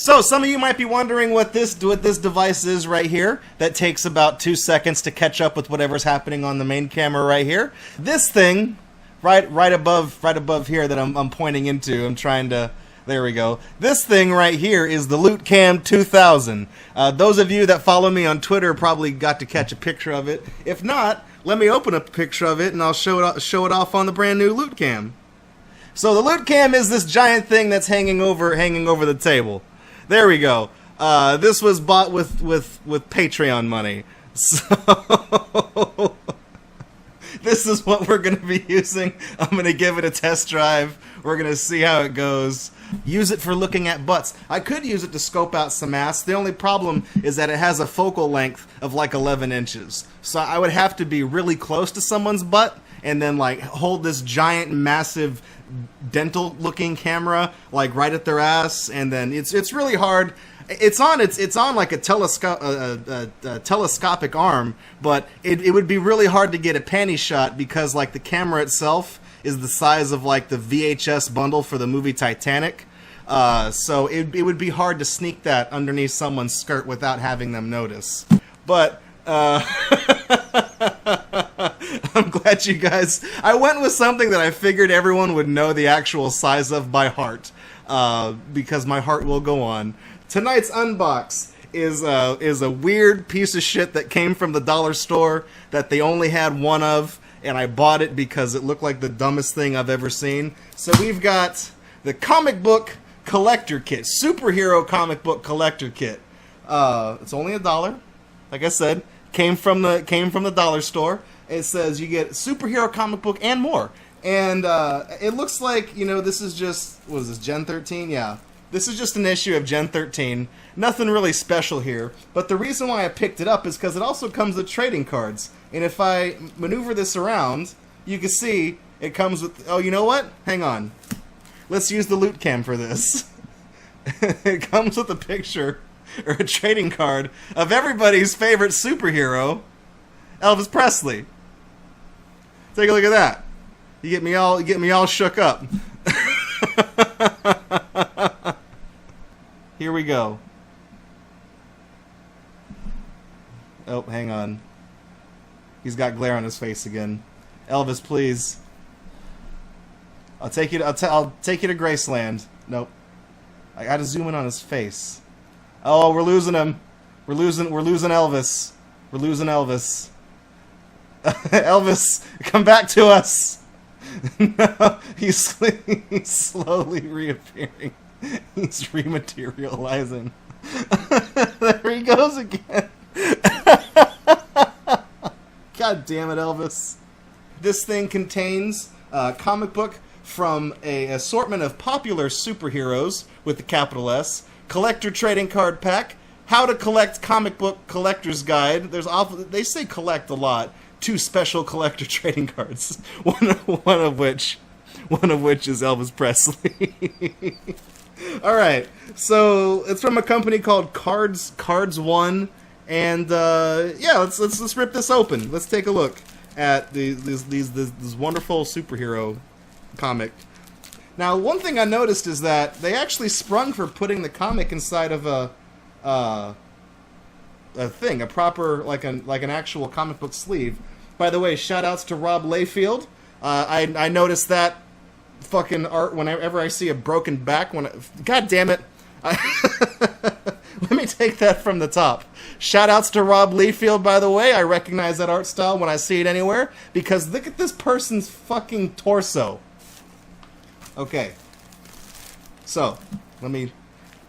So, some of you might be wondering what this device is right here that takes about 2 seconds to catch up with whatever's happening on the main camera right here. This thing, right above here that I'm pointing into, I'm trying to... There we go. This thing right here is the LootCam 2000. Those of you that follow me on Twitter probably got to catch a picture of it. If not, let me open up a picture of it and I'll show it off on the brand new LootCam. So the LootCam is this giant thing that's hanging over the table. There we go. This was bought with Patreon money. So this is what we're going to be using. I'm going to give it a test drive. We're going to see how it goes. Use it for looking at butts. I could use it to scope out some ass. The only problem is that it has a focal length of like 11 inches. So I would have to be really close to someone's butt and then like hold this giant, massive, dental-looking camera like right at their ass, and then it's really hard. It's on like a telescopic arm, but it would be really hard to get a panty shot because like the camera itself is the size of like the VHS bundle for the movie Titanic. So it would be hard to sneak that underneath someone's skirt without having them notice. But I'm glad you guys... I went with something that I figured everyone would know the actual size of by heart, because my heart will go on. Tonight's unbox is a weird piece of shit that came from the dollar store that they only had one of, and I bought it because it looked like the dumbest thing I've ever seen. So we've got the comic book collector kit, superhero comic book collector kit. It's only $1. Like I said, came from the dollar store. It says you get superhero comic book and more. And it looks like, you know, this is just, what is this, Gen 13? Yeah. This is just an issue of Gen 13. Nothing really special here. But the reason why I picked it up is because it also comes with trading cards. And if I maneuver this around, you can see it comes with... Oh, you know what? Hang on. Let's use the LootCam for this. It comes with a picture, or a trading card, of everybody's favorite superhero, Elvis Presley. Take a look at that. You get me all shook up. Here we go. Oh, hang on. He's got glare on his face again. Elvis, please. I'll take you to Graceland. Nope. I gotta zoom in on his face. Oh, we're losing him. We're losing Elvis. We're losing Elvis. Elvis, come back to us. No, he's slowly reappearing. He's rematerializing. There he goes again. God damn it, Elvis. This thing contains a comic book from an assortment of popular superheroes with the capital S, collector trading card pack, how to collect comic book collector's guide. They say collect a lot. 2 special collector trading cards. One of which is Elvis Presley. All right, so it's from a company called Cards One, and yeah, let's rip this open. Let's take a look at this wonderful superhero comic. Now, one thing I noticed is that they actually sprung for putting the comic inside of a proper like an actual comic book sleeve. By the way, shout outs to Rob Layfield. I noticed that fucking art whenever I see a broken back. God damn it! Let me take that from the top. Shout outs to Rob Layfield, by the way. I recognize that art style when I see it anywhere, because look at this person's fucking torso. Okay, so let me.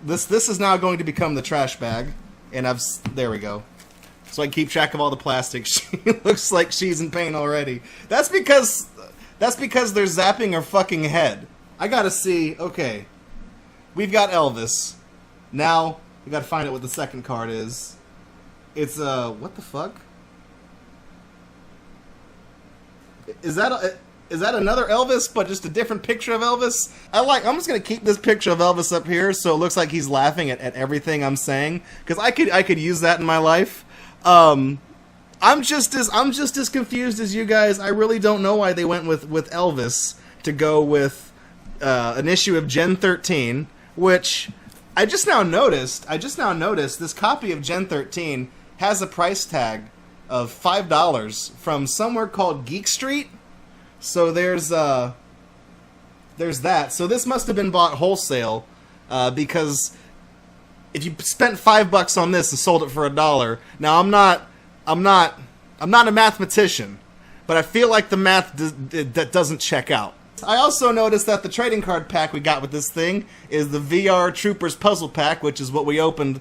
This is now going to become the trash bag, and there we go. So I can keep track of all the plastic. She looks like she's in pain already. That's because they're zapping her fucking head. I gotta see. Okay, we've got Elvis. Now we gotta find out what the second card is. It's what the fuck? Is that another Elvis, but just a different picture of Elvis? I'm just gonna keep this picture of Elvis up here so it looks like he's laughing at everything I'm saying, because I could use that in my life. I'm just as confused as you guys. I really don't know why they went with Elvis to go with an issue of Gen 13, which I just now noticed this copy of Gen 13 has a price tag of $5 from somewhere called Geek Street. So there's that. So this must have been bought wholesale, because if you spent $5 on this and sold it for $1, now I'm not a mathematician, but I feel like the math that doesn't check out. I also noticed that the trading card pack we got with this thing is the VR Troopers puzzle pack, which is what we opened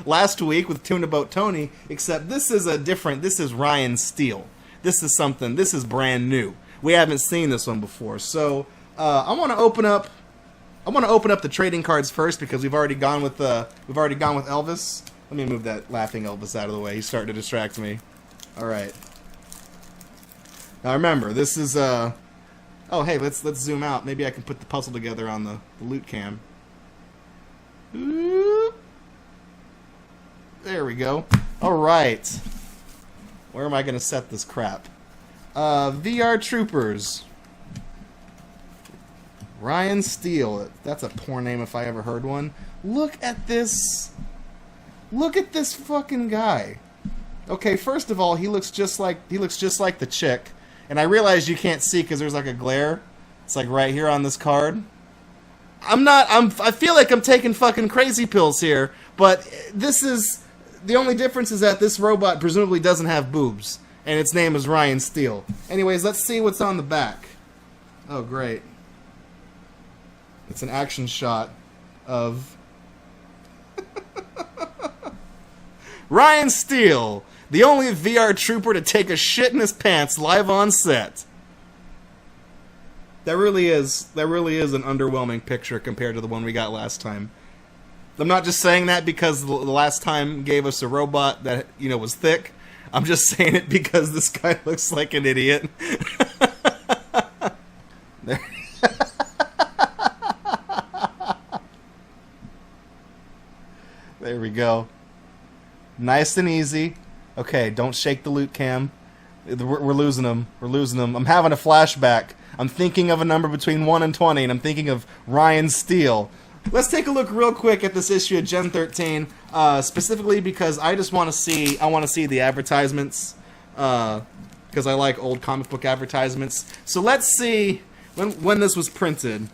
last week with Tuna Boat Tony, except this is Ryan Steele. This is brand new. We haven't seen this one before. So, I want to open up the trading cards first because we've already gone with Elvis. Let me move that laughing Elvis out of the way. He's starting to distract me. All right. Now remember, this is oh hey, let's zoom out. Maybe I can put the puzzle together on the loot cam. Ooh. There we go. All right. Where am I going to set this crap? VR Troopers. Ryan Steele. That's a poor name if I ever heard one. Look at this. Look at this fucking guy. Okay, first of all, he looks just like the chick. And I realize you can't see because there's like a glare. It's like right here on this card. I feel like I'm taking fucking crazy pills here, but the only difference is that this robot presumably doesn't have boobs, and its name is Ryan Steele. Anyways, let's see what's on the back. Oh, great. It's an action shot of Ryan Steele, the only VR trooper to take a shit in his pants live on set. That really is an underwhelming picture compared to the one we got last time. I'm not just saying that because the last time gave us a robot that, was thick. I'm just saying it because this guy looks like an idiot. There. There we go. Nice and easy. Okay, don't shake the loot cam. We're losing them. We're losing them. I'm having a flashback. I'm thinking of a number between 1 and 20, and I'm thinking of Ryan Steele. Let's take a look real quick at this issue of Gen 13, specifically because I want to see the advertisements, because I like old comic book advertisements. So let's see when this was printed.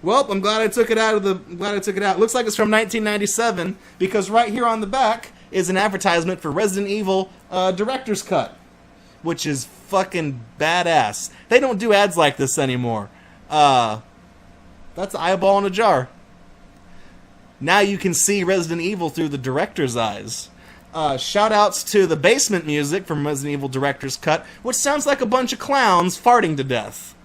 Well, I'm glad I took it out. It looks like it's from 1997 because right here on the back is an advertisement for Resident Evil Director's Cut, which is fucking badass. They don't do ads like this anymore. That's an eyeball in a jar. Now you can see Resident Evil through the director's eyes. Shout-outs to the basement music from Resident Evil Director's Cut, which sounds like a bunch of clowns farting to death.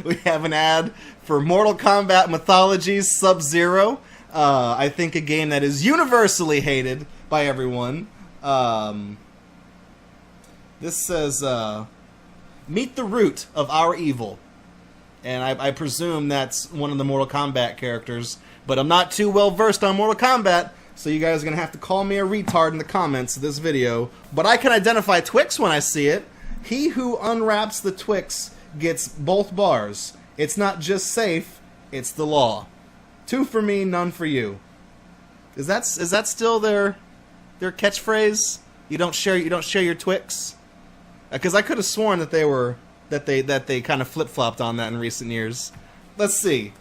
We have an ad for Mortal Kombat Mythologies Sub-Zero. I think a game that is universally hated by everyone. This says, meet the root of our evil. And I presume that's one of the Mortal Kombat characters. But I'm not too well versed on Mortal Kombat, so you guys are going to have to call me a retard in the comments of this video. But I can identify Twix when I see it. He who unwraps the Twix gets both bars. It's not just safe, it's the law. 2 for me, none for you. Is that still their catchphrase? You don't share your Twix? Because I could have sworn that they kind of flip-flopped on that in recent years. Let's see.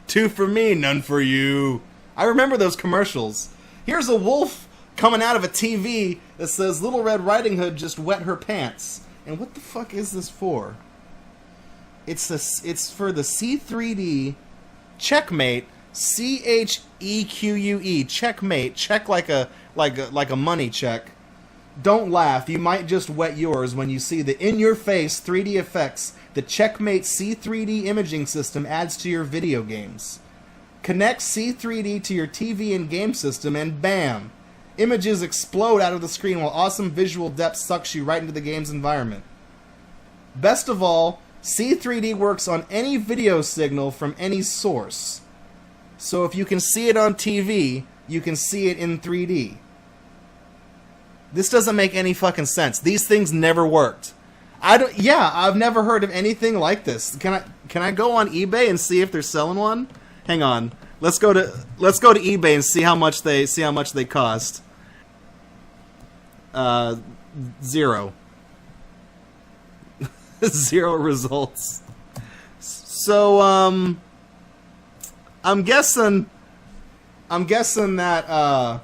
2 for me, none for you. I remember those commercials. Here's a wolf coming out of a TV that says Little Red Riding Hood just wet her pants. And what the fuck is this for? It's for the C3D Checkmate, CHEQUE, Checkmate, check like a money check. Don't laugh, you might just wet yours when you see the in-your-face 3D effects the Checkmate C3D imaging system adds to your video games. Connect C3D to your TV and game system and bam! Images explode out of the screen while awesome visual depth sucks you right into the game's environment. Best of all, C3D works on any video signal from any source. So if you can see it on TV, you can see it in 3D. This doesn't make any fucking sense. These things never worked. I don't. Yeah, I've never heard of anything like this. Can I go on eBay and see if they're selling one? Hang on. Let's go to eBay and see how much they cost. 0. 0 results. So I'm guessing that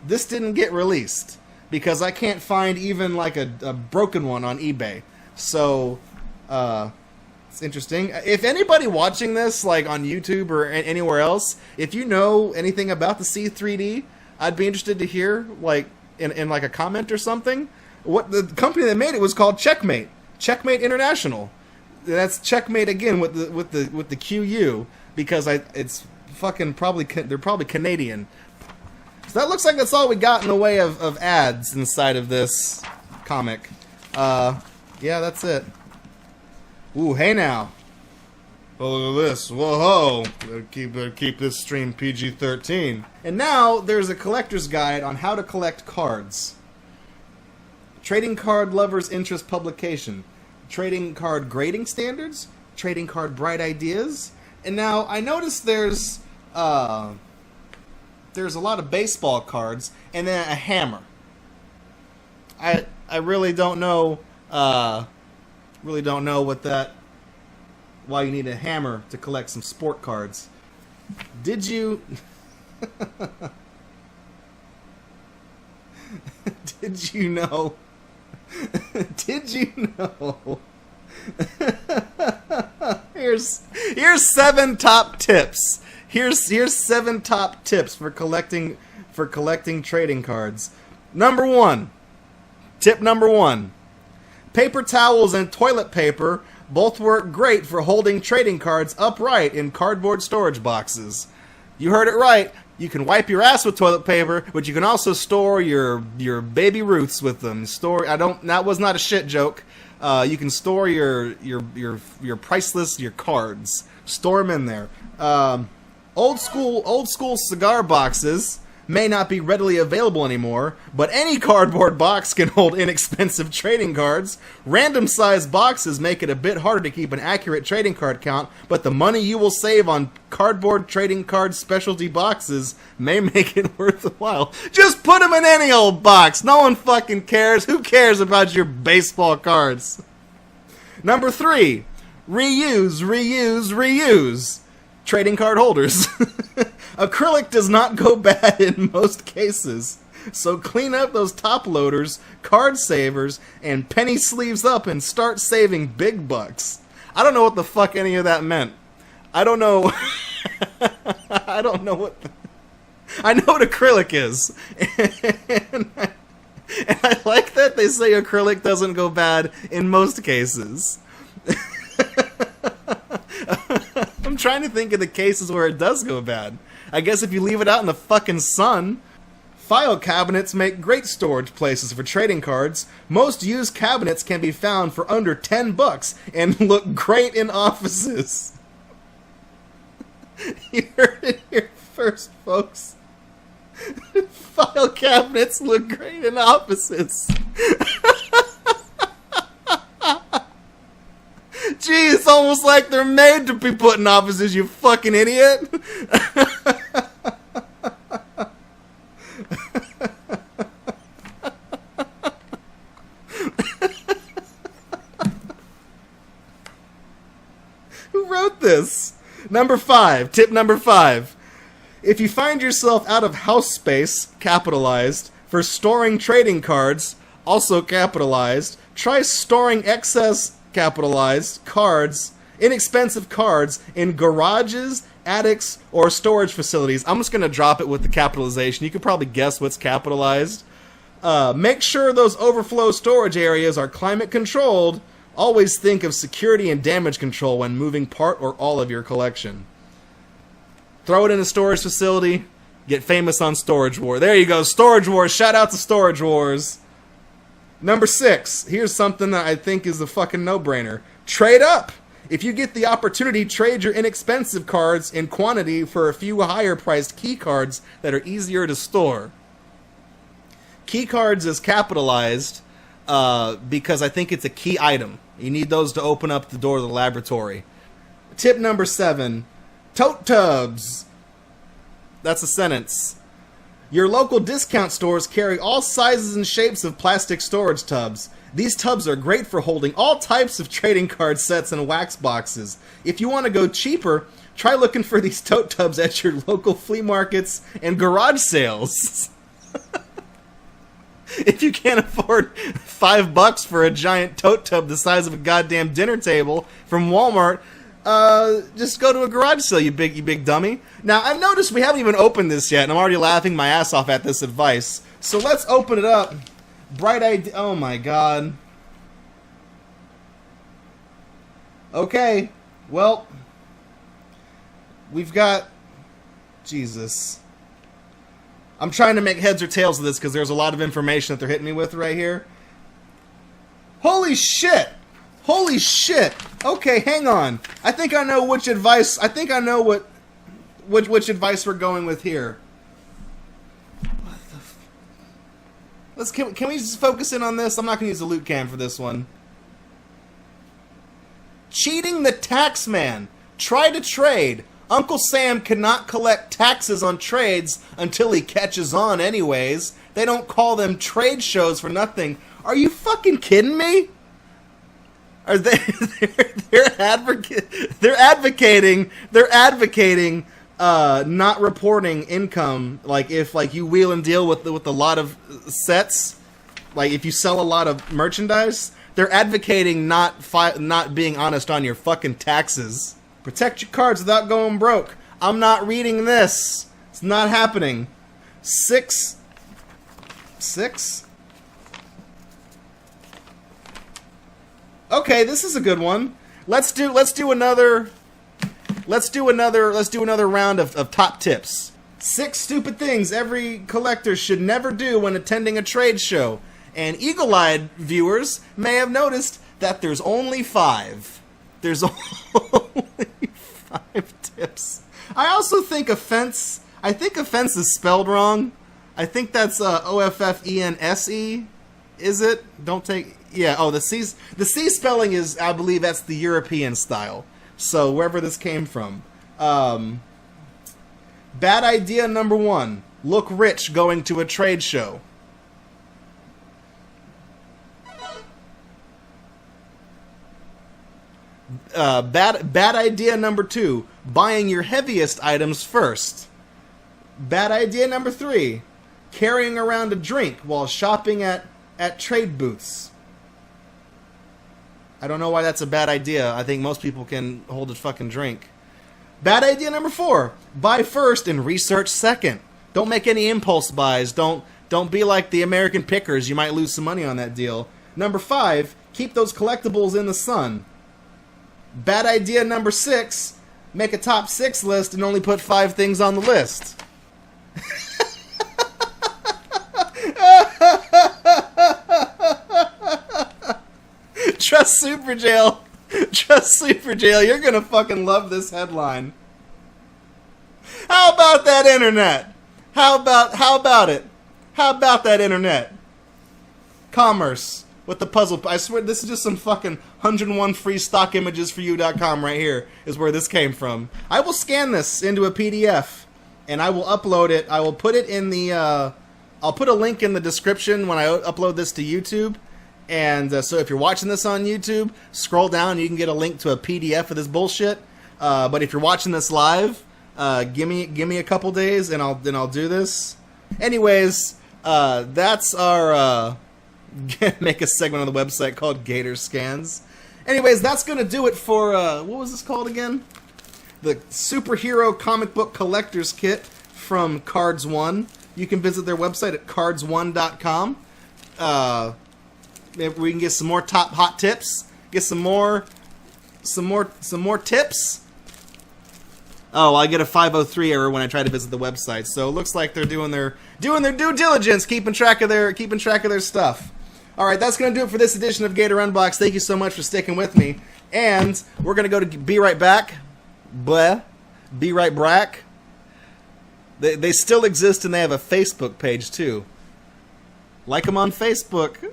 this didn't get released because I can't find even like a broken one on eBay. So it's interesting. If anybody watching this like on YouTube or anywhere else, if you know anything about the C3D, I'd be interested to hear like in like a comment or something. What the company that made it was called Checkmate International. That's Checkmate again with the QU because it's fucking they're probably Canadian. So that looks like that's all we got in the way of ads inside of this comic. Yeah, that's it. Ooh, hey now. Oh, look at this. Whoa, better keep this stream PG-13. And now there's a collector's guide on how to collect cards. Trading Card Lovers Interest Publication. Trading Card Grading Standards. Trading Card Bright Ideas. And now I noticed there's a lot of baseball cards and then a hammer. I really don't know why you need a hammer to collect some sport cards. Did you Did you know? Did you know? Here's 7 top tips. Here's 7 top tips for collecting trading cards. Tip number 1. Paper towels and toilet paper both work great for holding trading cards upright in cardboard storage boxes. You heard it right. You can wipe your ass with toilet paper, but you can also store your baby Ruths with them. That was not a shit joke. You can store your priceless cards. Store them in there. Old school cigar boxes may not be readily available anymore, but any cardboard box can hold inexpensive trading cards. Random sized boxes make it a bit harder to keep an accurate trading card count, but the money you will save on cardboard trading card specialty boxes may make it worthwhile. Just put them in any old box. No one fucking cares. Who cares about your baseball cards? Number 3, reuse. Trading card holders. Acrylic does not go bad in most cases, so clean up those top loaders, card savers, and penny sleeves up and start saving big bucks. I don't know what the fuck any of that meant. I don't know. I don't know what. I know what acrylic is, and I like that they say acrylic doesn't go bad in most cases. I'm trying to think of the cases where it does go bad. I guess if you leave it out in the fucking sun. File cabinets make great storage places for trading cards. Most used cabinets can be found for under $10 and look great in offices. You heard it here first, folks. File cabinets look great in offices. Gee, it's almost like they're made to be put in offices, you fucking idiot. Who wrote this? Tip number 5. If you find yourself out of house space, capitalized, for storing trading cards, also capitalized, try storing excess, capitalized, cards, inexpensive cards in garages, attics, or storage facilities. I'm just going to drop it with the capitalization. You can probably guess what's capitalized. Make sure those overflow storage areas are climate controlled. Always think of security and damage control when moving part or all of your collection. Throw it in a storage facility. Get famous on Storage Wars. There you go, Storage Wars. Shout out to Storage Wars. Number 6. Here's something that I think is a fucking no-brainer. Trade up! If you get the opportunity, trade your inexpensive cards in quantity for a few higher-priced key cards that are easier to store. Key cards is capitalized. because I think it's a key item. You need those to open up the door of the laboratory. Tip number 7, tote tubs. That's a sentence. Your local discount stores carry all sizes and shapes of plastic storage tubs. These tubs are great for holding all types of trading card sets and wax boxes. If you want to go cheaper, try looking for these tote tubs at your local flea markets and garage sales. If you can't afford $5 for a giant tote tub the size of a goddamn dinner table from Walmart, just go to a garage sale, you big dummy. Now, I've noticed we haven't even opened this yet, and I'm already laughing my ass off at this advice. So let's open it up. Bright idea. Oh my god. Okay. Well, we've got... Jesus. I'm trying to make heads or tails of this because there's a lot of information that they're hitting me with right here. Holy shit! Holy shit! Okay, hang on. I think I know which advice... I think I know which advice we're going with here. What the can we just focus in on this? I'm not going to use the loot cam for this one. Cheating the tax man. Try to trade. Uncle Sam cannot collect taxes on trades until he catches on anyways. They don't call them trade shows for nothing. Are you fucking kidding me? Are they're advocating not reporting income, like if you wheel and deal with a lot of sets, like if you sell a lot of merchandise, they're advocating not being honest on your fucking taxes. Protect your cards without going broke. I'm not reading this. It's not happening. 6. Okay, this is a good one. Let's do another round of top tips. 6 stupid things every collector should never do when attending a trade show. And eagle-eyed viewers may have noticed that there's only 5. There's only 5 tips. I also think offense. I think offense is spelled wrong. I think that's O-F-F-E-N-S-E. Is it? Don't take... Yeah, oh, the C spelling is, I believe that's the European style. So, wherever this came from. Bad idea number 1. Look rich going to a trade show. Bad idea number 2. Buying your heaviest items first. Bad idea number 3. Carrying around a drink while shopping at trade booths. I don't know why that's a bad idea. I think most people can hold a fucking drink. Bad idea number 4. Buy first and research second. Don't make any impulse buys. Don't be like the American pickers. You might lose some money on that deal. Number 5. Keep those collectibles in the sun. Bad idea number 6. Make a top 6 list and only put 5 things on the list. Trust Super Jail. Trust Super Jail. You're gonna fucking love this headline. How about that internet? How about it? How about that internet? Commerce with the puzzle. I swear this is just some fucking 101 free stock images for you.com right here is where this came from. I will scan this into a PDF and I will upload it. I will put it in the I'll put a link in the description when I upload this to YouTube. And so if you're watching this on YouTube, scroll down and you can get a link to a PDF of this bullshit. But if you're watching this live, give me a couple days and I'll do this. Anyways, that's our make a segment on the website called Gator Scans. Anyways, that's gonna do it for what was this called again? The Superhero Comic Book Collector's Kit from Cards One. You can visit their website at cards1.com. Maybe we can get some more top hot tips. Get some more tips. Oh, I get a 503 error when I try to visit the website. So it looks like they're doing their due diligence, keeping track of their stuff. All right, that's gonna do it for this edition of GatorUNbox. Thank you so much for sticking with me, and we're gonna go to Be Right Back. Be Right Back. They still exist and they have a Facebook page too. Like them on Facebook.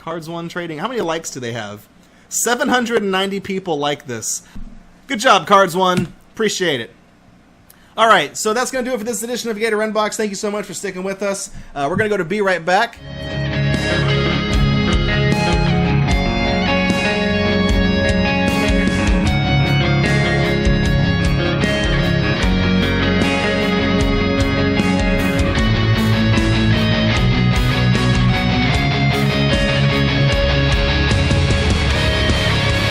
Cards One Trading. How many likes do they have? 790 people like this. Good job, Cards One. Appreciate it. All right, so that's going to do it for this edition of GatorUNbox. Thank you so much for sticking with us. We're going to go to Be Right Back.